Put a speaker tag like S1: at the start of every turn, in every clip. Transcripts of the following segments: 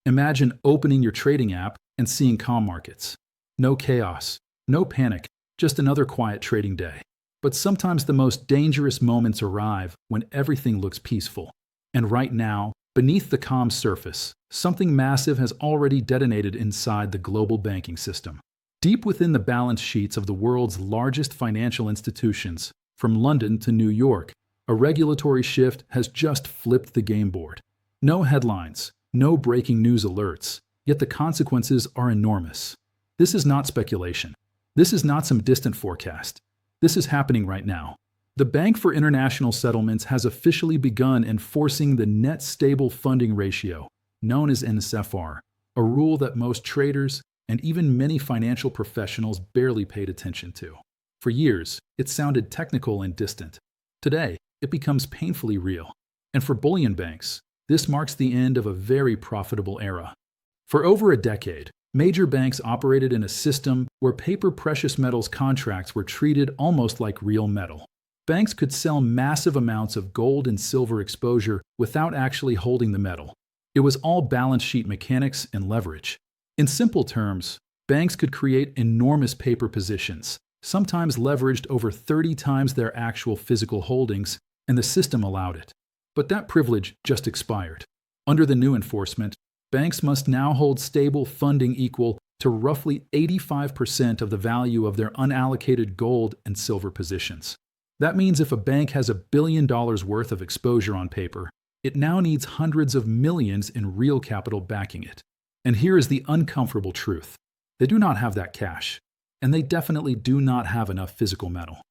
S1: Imagine opening your trading app and seeing calm markets. No chaos, no panic, just another quiet trading day. But sometimes the most dangerous moments arrive when everything looks peaceful. And right now, beneath the calm surface, something massive has already detonated inside the global banking system. Deep within the balance sheets of the world's largest financial institutions, from London to New York, a regulatory shift has just flipped the game board. No headlines, no breaking news alerts, yet the consequences are enormous. This is not speculation. This is not some distant forecast. This is happening right now. The Bank for International Settlements has officially begun enforcing the Net Stable Funding Ratio, known as NSFR, a rule that most traders and even many financial professionals barely paid attention to. For years, it sounded technical and distant. Today, it becomes painfully real. And for bullion banks, this marks the end of a very profitable era. For over a decade, major banks operated in a system where paper precious metals contracts were treated almost like real metal. Banks could sell massive amounts of gold and silver exposure without actually holding the metal. It was all balance sheet mechanics and leverage. In simple terms, banks could create enormous paper positions, sometimes leveraged over 30 times their actual physical holdings, and the system allowed it. But that privilege just expired. Under the new enforcement, banks must now hold stable funding equal to roughly 85% of the value of their unallocated gold and silver positions. That means if a bank has $1 billion worth of exposure on paper, it now needs hundreds of millions in real capital backing it. And here is the uncomfortable truth. They do not have that cash, and they definitely do not have enough physical metal.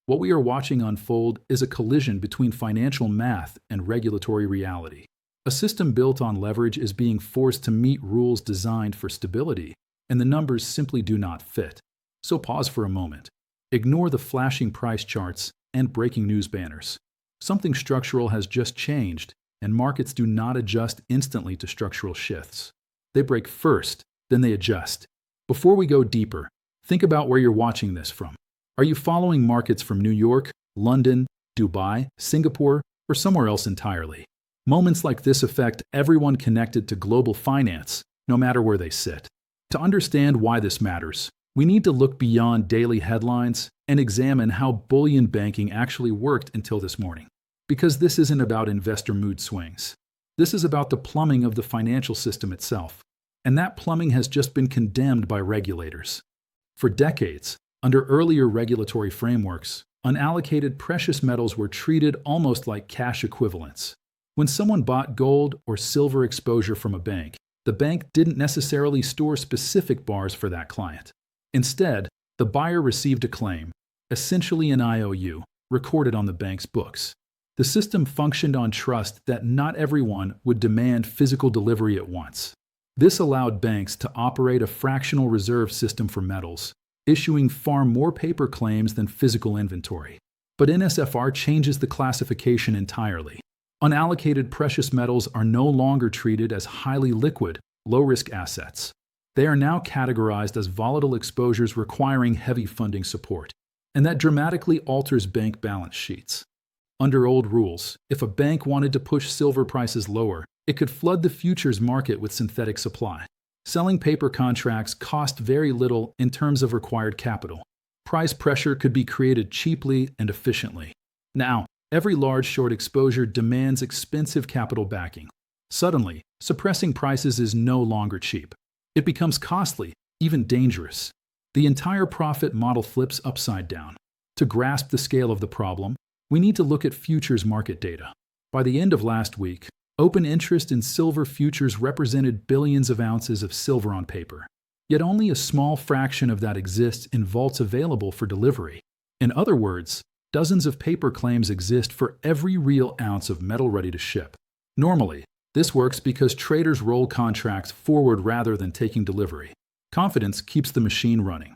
S1: What we are watching unfold is a collision between financial math and regulatory reality. A system built on leverage is being forced to meet rules designed for stability, and the numbers simply do not fit. So pause for a moment. Ignore the flashing price charts and breaking news banners. Something structural has just changed, and markets do not adjust instantly to structural shifts. They break first, then they adjust. Before we go deeper, think about where you're watching this from. Are you following markets from New York, London, Dubai, Singapore, or somewhere else entirely? Moments like this affect everyone connected to global finance, no matter where they sit. To understand why this matters, we need to look beyond daily headlines and examine how bullion banking actually worked until this morning. Because this isn't about investor mood swings. This is about the plumbing of the financial system itself. And that plumbing has just been condemned by regulators. For decades, under earlier regulatory frameworks, unallocated precious metals were treated almost like cash equivalents. When someone bought gold or silver exposure from a bank, the bank didn't necessarily store specific bars for that client. Instead, the buyer received a claim, essentially an IOU, recorded on the bank's books. The system functioned on trust that not everyone would demand physical delivery at once. This allowed banks to operate a fractional reserve system for metals, issuing far more paper claims than physical inventory. But NSFR changes the classification entirely. Unallocated precious metals are no longer treated as highly liquid, low-risk assets. They are now categorized as volatile exposures requiring heavy funding support, and that dramatically alters bank balance sheets. Under old rules, if a bank wanted to push silver prices lower, it could flood the futures market with synthetic supply. Selling paper contracts cost very little in terms of required capital. Price pressure could be created cheaply and efficiently. Now, every large short exposure demands expensive capital backing. Suddenly, suppressing prices is no longer cheap. It becomes costly, even dangerous. The entire profit model flips upside down. To grasp the scale of the problem, we need to look at futures market data. By the end of last week, open interest in silver futures represented billions of ounces of silver on paper. Yet only a small fraction of that exists in vaults available for delivery. In other words, dozens of paper claims exist for every real ounce of metal ready to ship. Normally, this works because traders roll contracts forward rather than taking delivery. Confidence keeps the machine running.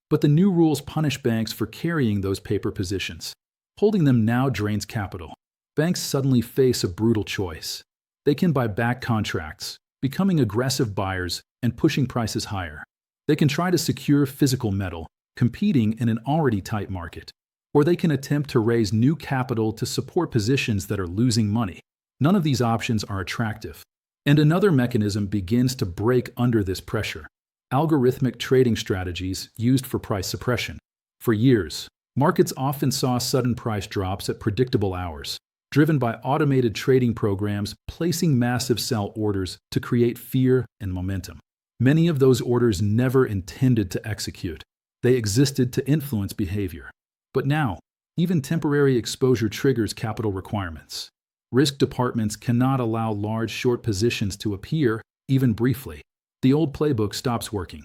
S1: But the new rules punish banks for carrying those paper positions. Holding them now drains capital. Banks suddenly face a brutal choice. They can buy back contracts, becoming aggressive buyers and pushing prices higher. They can try to secure physical metal, competing in an already tight market. Or they can attempt to raise new capital to support positions that are losing money. None of these options are attractive. And another mechanism begins to break under this pressure: algorithmic trading strategies used for price suppression. For years, markets often saw sudden price drops at predictable hours, driven by automated trading programs placing massive sell orders to create fear and momentum. Many of those orders never intended to execute. They existed to influence behavior. But now, even temporary exposure triggers capital requirements. Risk departments cannot allow large short positions to appear, even briefly. The old playbook stops working.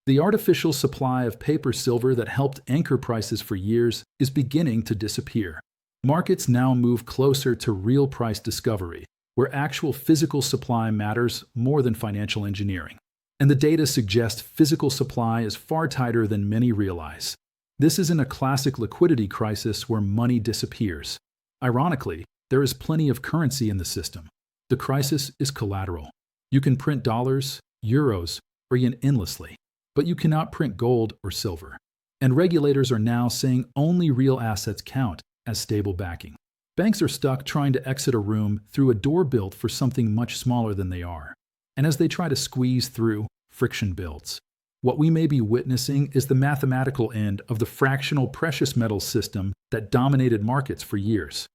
S1: The artificial supply of paper silver that helped anchor prices for years is beginning to disappear. Markets now move closer to real price discovery, where actual physical supply matters more than financial engineering. And the data suggests physical supply is far tighter than many realize. This isn't a classic liquidity crisis where money disappears. Ironically, there is plenty of currency in the system. The crisis is collateral. You can print dollars, euros, or yen endlessly, but you cannot print gold or silver. And regulators are now saying only real assets count as stable backing. Banks are stuck trying to exit a room through a door built for something much smaller than they are. And as they try to squeeze through, friction builds. What we may be witnessing is the mathematical end of the fractional precious metals system that dominated markets for years.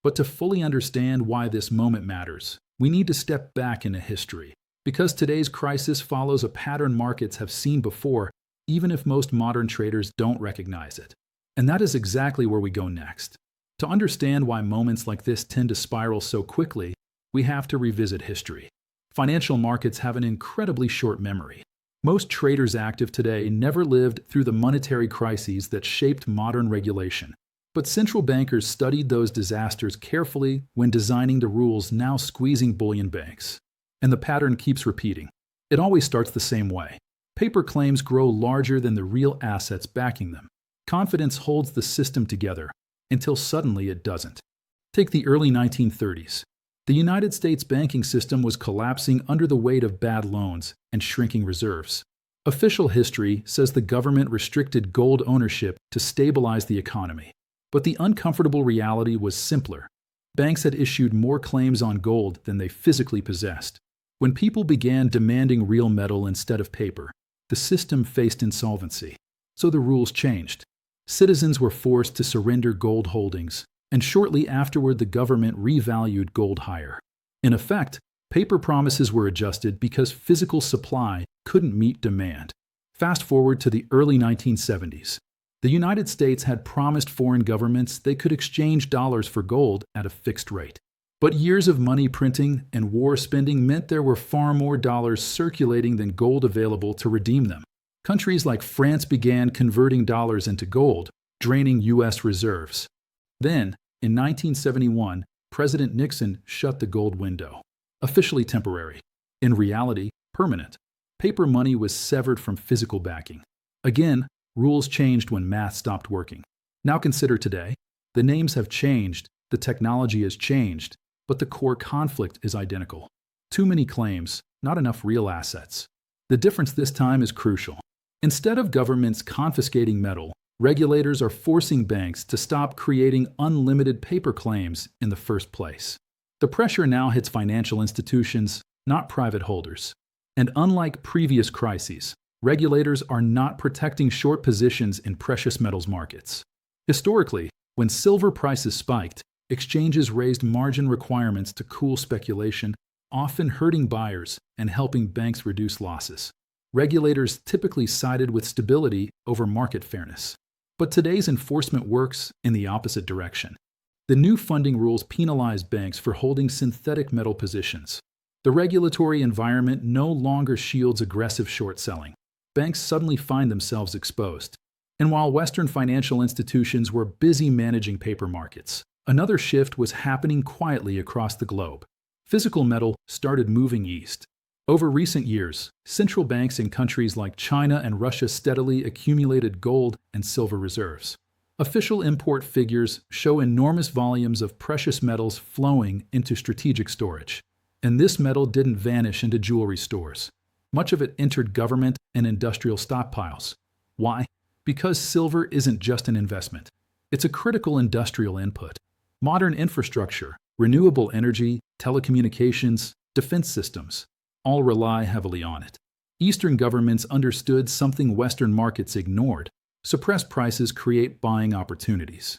S1: But to fully understand why this moment matters, we need to step back into history, because today's crisis follows a pattern markets have seen before, even if most modern traders don't recognize it. And that is exactly where we go next. To understand why moments like this tend to spiral so quickly, we have to revisit history. Financial markets have an incredibly short memory. Most traders active today never lived through the monetary crises that shaped modern regulation. But central bankers studied those disasters carefully when designing the rules now squeezing bullion banks. And the pattern keeps repeating. It always starts the same way. Paper claims grow larger than the real assets backing them. Confidence holds the system together until suddenly it doesn't. Take the early 1930s. The United States banking system was collapsing under the weight of bad loans and shrinking reserves. Official history says the government restricted gold ownership to stabilize the economy. But the uncomfortable reality was simpler. Banks had issued more claims on gold than they physically possessed. When people began demanding real metal instead of paper, the system faced insolvency. So the rules changed. Citizens were forced to surrender gold holdings, and shortly afterward the government revalued gold higher. In effect, paper promises were adjusted because physical supply couldn't meet demand. Fast forward to the early 1970s. The United States had promised foreign governments they could exchange dollars for gold at a fixed rate. But years of money printing and war spending meant there were far more dollars circulating than gold available to redeem them. Countries like France began converting dollars into gold, draining U.S. reserves. Then, in 1971, President Nixon shut the gold window. Officially temporary. In reality, permanent. Paper money was severed from physical backing. Again, rules changed when math stopped working. Now consider today. The names have changed, the technology has changed, but the core conflict is identical. Too many claims, not enough real assets. The difference this time is crucial. Instead of governments confiscating metal, regulators are forcing banks to stop creating unlimited paper claims in the first place. The pressure now hits financial institutions, not private holders. And unlike previous crises, regulators are not protecting short positions in precious metals markets. Historically, when silver prices spiked, exchanges raised margin requirements to cool speculation, often hurting buyers and helping banks reduce losses. Regulators typically sided with stability over market fairness. But today's enforcement works in the opposite direction. The new funding rules penalize banks for holding synthetic metal positions. The regulatory environment no longer shields aggressive short selling. Banks suddenly find themselves exposed. And while Western financial institutions were busy managing paper markets, another shift was happening quietly across the globe. Physical metal started moving east. Over recent years, central banks in countries like China and Russia steadily accumulated gold and silver reserves. Official import figures show enormous volumes of precious metals flowing into strategic storage. And this metal didn't vanish into jewelry stores. Much of it entered government and industrial stockpiles. Why? Because silver isn't just an investment. It's a critical industrial input. Modern infrastructure, renewable energy, telecommunications, defense systems, all rely heavily on it. Eastern governments understood something Western markets ignored. Suppressed prices create buying opportunities.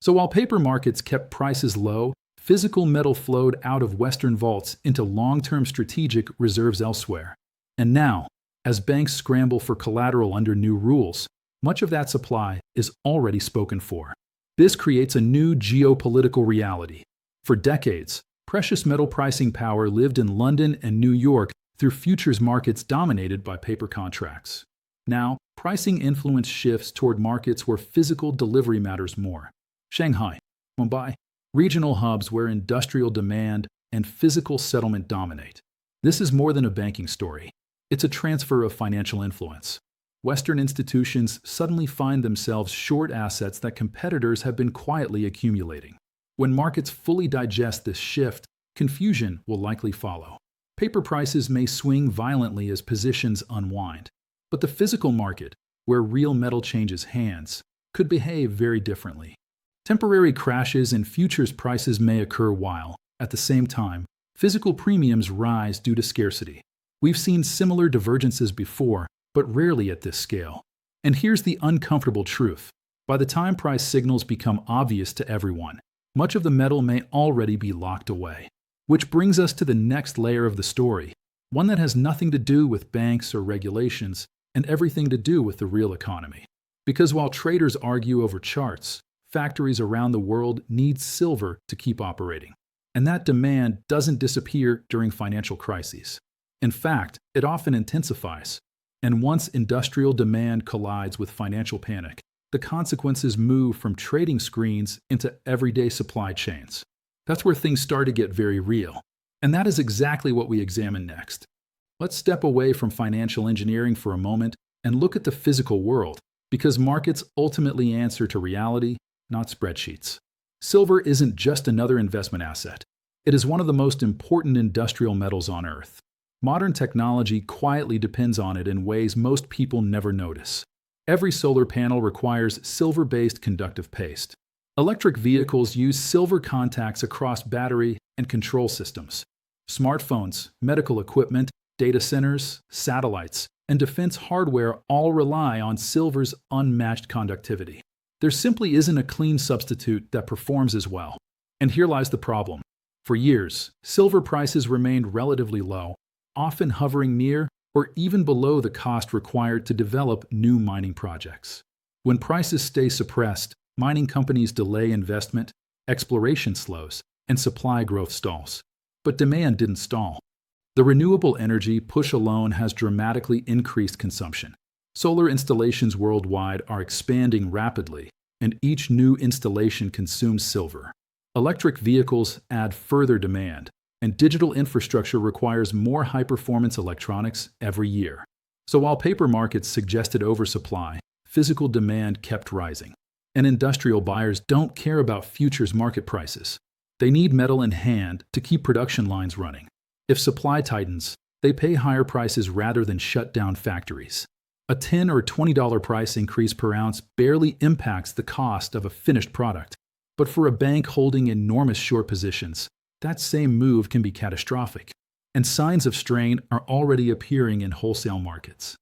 S1: So while paper markets kept prices low, physical metal flowed out of Western vaults into long-term strategic reserves elsewhere. And now, as banks scramble for collateral under new rules, much of that supply is already spoken for. This creates a new geopolitical reality. For decades, precious metal pricing power lived in London and New York through futures markets dominated by paper contracts. Now, pricing influence shifts toward markets where physical delivery matters more. Shanghai, Mumbai, regional hubs where industrial demand and physical settlement dominate. This is more than a banking story. It's a transfer of financial influence. Western institutions suddenly find themselves short assets that competitors have been quietly accumulating. When markets fully digest this shift, confusion will likely follow. Paper prices may swing violently as positions unwind, but the physical market, where real metal changes hands, could behave very differently. Temporary crashes in futures prices may occur while, at the same time, physical premiums rise due to scarcity. We've seen similar divergences before, but rarely at this scale. And here's the uncomfortable truth. By the time price signals become obvious to everyone, much of the metal may already be locked away. Which brings us to the next layer of the story, one that has nothing to do with banks or regulations and everything to do with the real economy. Because while traders argue over charts, factories around the world need silver to keep operating. And that demand doesn't disappear during financial crises. In fact, it often intensifies. And once industrial demand collides with financial panic, the consequences move from trading screens into everyday supply chains. That's where things start to get very real. And that is exactly what we examine next. Let's step away from financial engineering for a moment and look at the physical world, because markets ultimately answer to reality, not spreadsheets. Silver isn't just another investment asset. It is one of the most important industrial metals on Earth. Modern technology quietly depends on it in ways most people never notice. Every solar panel requires silver-based conductive paste. Electric vehicles use silver contacts across battery and control systems. Smartphones, medical equipment, data centers, satellites, and defense hardware all rely on silver's unmatched conductivity. There simply isn't a clean substitute that performs as well. And here lies the problem. For years, silver prices remained relatively low, often hovering near or even below the cost required to develop new mining projects. When prices stay suppressed, mining companies delay investment, exploration slows, and supply growth stalls. But demand didn't stall. The renewable energy push alone has dramatically increased consumption. Solar installations worldwide are expanding rapidly, and each new installation consumes silver. Electric vehicles add further demand, and digital infrastructure requires more high-performance electronics every year. So while paper markets suggested oversupply, physical demand kept rising. And industrial buyers don't care about futures market prices. They need metal in hand to keep production lines running. If supply tightens, they pay higher prices rather than shut down factories. A $10 or $20 price increase per ounce barely impacts the cost of a finished product. But for a bank holding enormous short positions, that same move can be catastrophic. And signs of strain are already appearing in wholesale markets.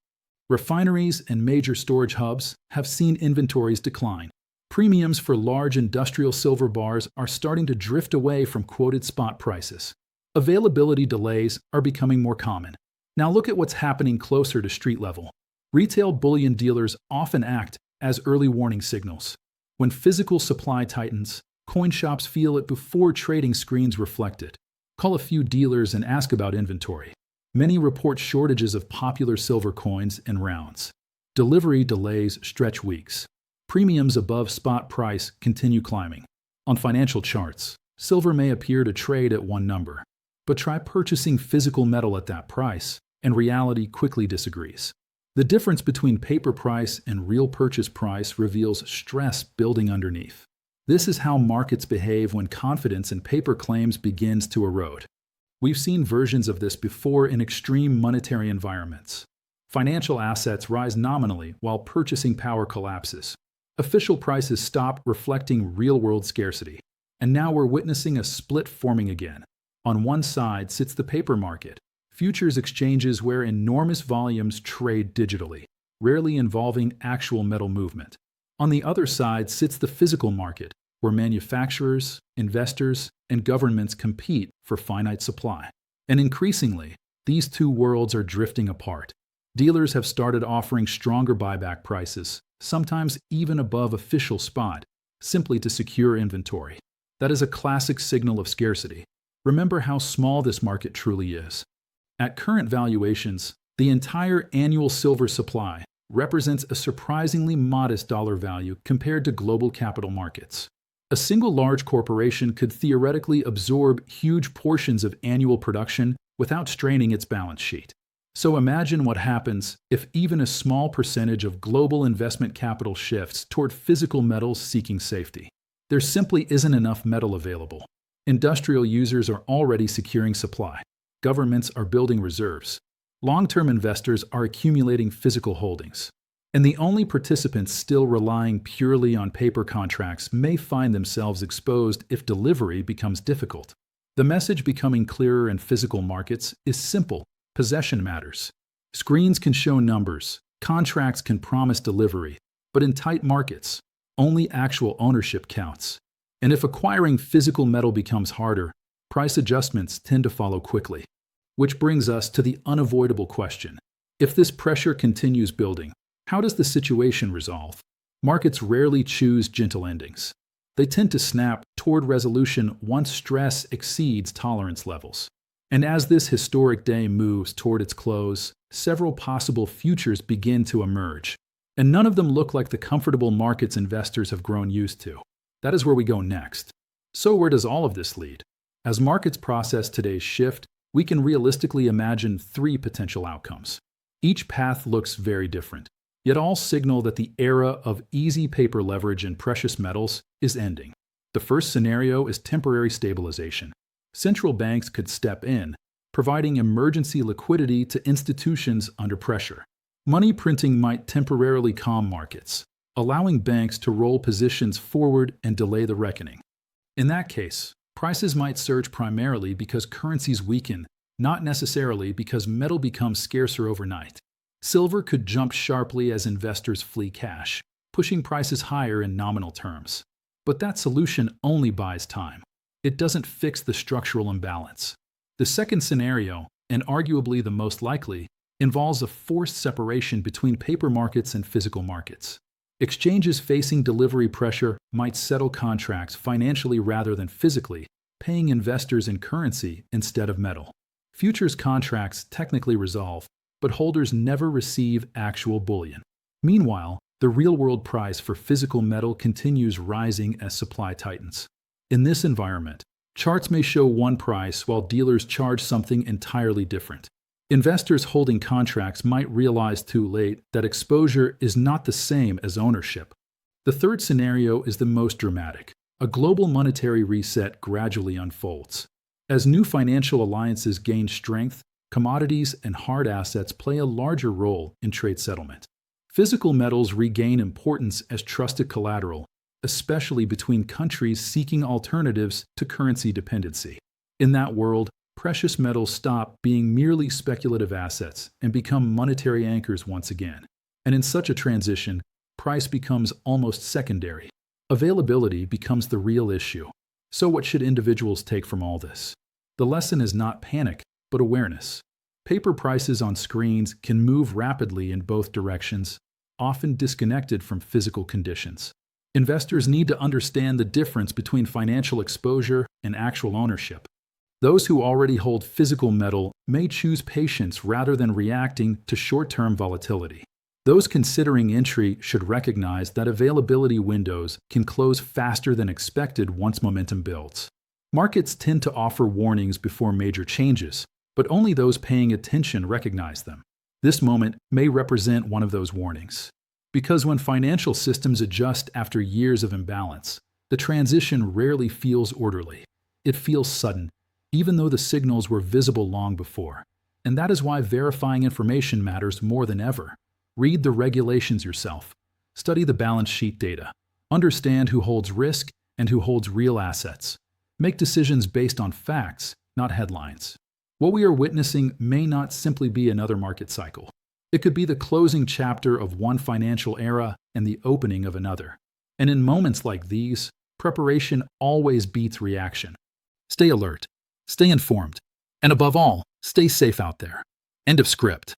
S1: Refineries and major storage hubs have seen inventories decline. Premiums for large industrial silver bars are starting to drift away from quoted spot prices. Availability delays are becoming more common. Now look at what's happening closer to street level. Retail bullion dealers often act as early warning signals. When physical supply tightens, coin shops feel it before trading screens reflect it. Call a few dealers and ask about inventory. Many report shortages of popular silver coins and rounds. Delivery delays stretch weeks. Premiums above spot price continue climbing. On financial charts, silver may appear to trade at one number, but try purchasing physical metal at that price, and reality quickly disagrees. The difference between paper price and real purchase price reveals stress building underneath. This is how markets behave when confidence in paper claims begins to erode. We've seen versions of this before in extreme monetary environments. Financial assets rise nominally while purchasing power collapses. Official prices stop reflecting real-world scarcity. And now we're witnessing a split forming again. On one side sits the paper market, futures exchanges where enormous volumes trade digitally, rarely involving actual metal movement. On the other side sits the physical market, where manufacturers, investors, and governments compete for finite supply. And increasingly, these two worlds are drifting apart. Dealers have started offering stronger buyback prices, sometimes even above official spot, simply to secure inventory. That is a classic signal of scarcity. Remember how small this market truly is. At current valuations, the entire annual silver supply represents a surprisingly modest dollar value compared to global capital markets. A single large corporation could theoretically absorb huge portions of annual production without straining its balance sheet. So imagine what happens if even a small percentage of global investment capital shifts toward physical metals seeking safety. There simply isn't enough metal available. Industrial users are already securing supply. Governments are building reserves. Long-term investors are accumulating physical holdings. And the only participants still relying purely on paper contracts may find themselves exposed if delivery becomes difficult. The message becoming clearer in physical markets is simple: possession matters. Screens can show numbers, contracts can promise delivery, but in tight markets, only actual ownership counts. And if acquiring physical metal becomes harder, price adjustments tend to follow quickly. Which brings us to the unavoidable question: if this pressure continues building, how does the situation resolve? Markets rarely choose gentle endings. They tend to snap toward resolution once stress exceeds tolerance levels. And as this historic day moves toward its close, several possible futures begin to emerge. And none of them look like the comfortable markets investors have grown used to. That is where we go next. So where does all of this lead? As markets process today's shift, we can realistically imagine three potential outcomes. Each path looks very different, yet all signal that the era of easy paper leverage in precious metals is ending. The first scenario is temporary stabilization. Central banks could step in, providing emergency liquidity to institutions under pressure. Money printing might temporarily calm markets, allowing banks to roll positions forward and delay the reckoning. In that case, prices might surge primarily because currencies weaken, not necessarily because metal becomes scarcer overnight. Silver could jump sharply as investors flee cash, pushing prices higher in nominal terms. But that solution only buys time. It doesn't fix the structural imbalance. The second scenario, and arguably the most likely, involves a forced separation between paper markets and physical markets. Exchanges facing delivery pressure might settle contracts financially rather than physically, paying investors in currency instead of metal. Futures contracts technically resolve, but holders never receive actual bullion. Meanwhile, the real-world price for physical metal continues rising as supply tightens. In this environment, charts may show one price while dealers charge something entirely different. Investors holding contracts might realize too late that exposure is not the same as ownership. The third scenario is the most dramatic. A global monetary reset gradually unfolds. As new financial alliances gain strength, commodities and hard assets play a larger role in trade settlement. Physical metals regain importance as trusted collateral, especially between countries seeking alternatives to currency dependency. In that world, precious metals stop being merely speculative assets and become monetary anchors once again. And in such a transition, price becomes almost secondary. Availability becomes the real issue. So what should individuals take from all this? The lesson is not panic, but awareness. Paper prices on screens can move rapidly in both directions, often disconnected from physical conditions. Investors need to understand the difference between financial exposure and actual ownership. Those who already hold physical metal may choose patience rather than reacting to short-term volatility. Those considering entry should recognize that availability windows can close faster than expected once momentum builds. Markets tend to offer warnings before major changes, but only those paying attention recognize them. This moment may represent one of those warnings. Because when financial systems adjust after years of imbalance, the transition rarely feels orderly. It feels sudden, even though the signals were visible long before. And that is why verifying information matters more than ever. Read the regulations yourself. Study the balance sheet data. Understand who holds risk and who holds real assets. Make decisions based on facts, not headlines. What we are witnessing may not simply be another market cycle. It could be the closing chapter of one financial era and the opening of another. And in moments like these, preparation always beats reaction. Stay alert, stay informed, and above all, stay safe out there. End of script.